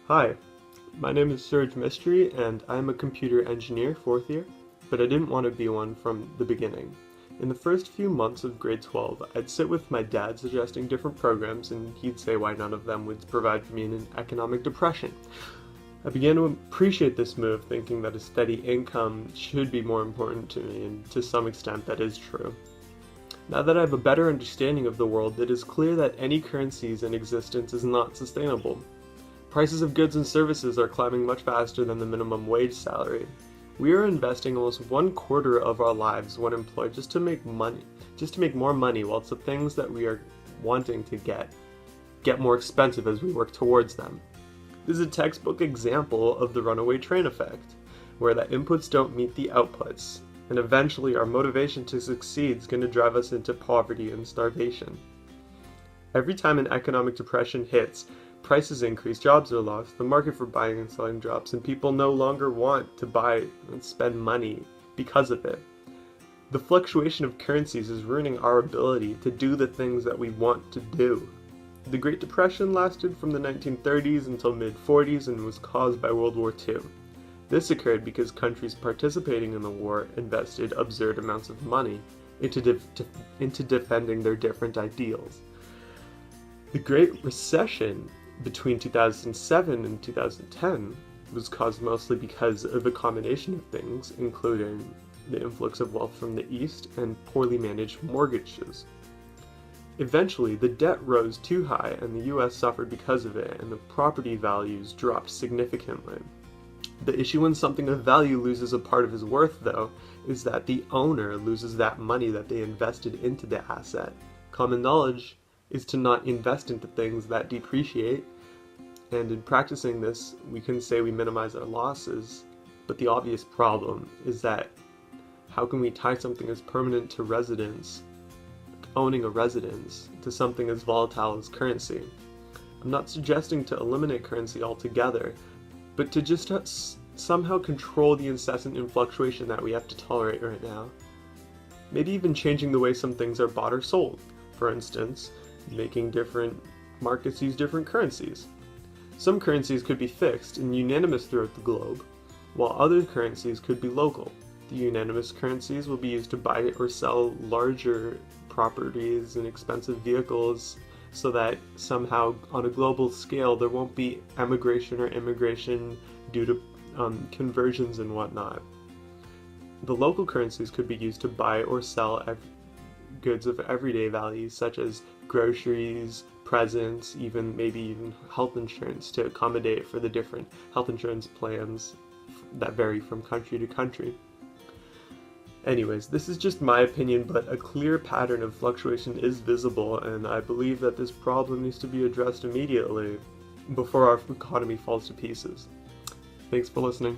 Hi, my name is Serge Mystery and I'm a computer engineer, 4th year, but I didn't want to be one from the beginning. In the first few months of grade 12, I'd sit with my dad suggesting different programs and he'd say why none of them would provide for me in an economic depression. I began to appreciate this move, thinking that a steady income should be more important to me, and to some extent that is true. Now that I have a better understanding of the world, it is clear that any currencies in existence is not sustainable. Prices of goods and services are climbing much faster than the minimum wage salary. We are investing almost 1/4 of our lives when employed just to make more money, whilst the things that we are wanting to get more expensive as we work towards them. This is a textbook example of the runaway train effect, where the inputs don't meet the outputs, and eventually our motivation to succeed is going to drive us into poverty and starvation. Every time an economic depression hits, prices increase, jobs are lost, the market for buying and selling drops, and people no longer want to buy and spend money because of it. The fluctuation of currencies is ruining our ability to do the things that we want to do. The Great Depression lasted from the 1930s until mid-40s and was caused by World War II. This occurred because countries participating in the war invested absurd amounts of money into defending their different ideals. The Great Recession between 2007 and 2010 was caused mostly because of a combination of things, including the influx of wealth from the East and poorly managed mortgages. Eventually, the debt rose too high and the US suffered because of it, and the property values dropped significantly. The issue when something of value loses a part of its worth, though, is that the owner loses that money that they invested into the asset. Common knowledge is to not invest into things that depreciate, and in practicing this, we can say we minimize our losses, but the obvious problem is that how can we tie something as permanent to residence, owning a residence, to something as volatile as currency? I'm not suggesting to eliminate currency altogether, but to just somehow control the incessant fluctuation that we have to tolerate right now. Maybe even changing the way some things are bought or sold. For instance, making different markets use different currencies. Some currencies could be fixed and unanimous throughout the globe, while other currencies could be local. The unanimous currencies will be used to buy or sell larger properties and expensive vehicles, so that somehow on a global scale there won't be emigration or immigration due to conversions and whatnot. The local currencies could be used to buy or sell goods of everyday value, such as groceries, presents, maybe even health insurance, to accommodate for the different health insurance plans that vary from country to country. Anyways, this is just my opinion, but a clear pattern of fluctuation is visible, and I believe that this problem needs to be addressed immediately before our economy falls to pieces. Thanks for listening.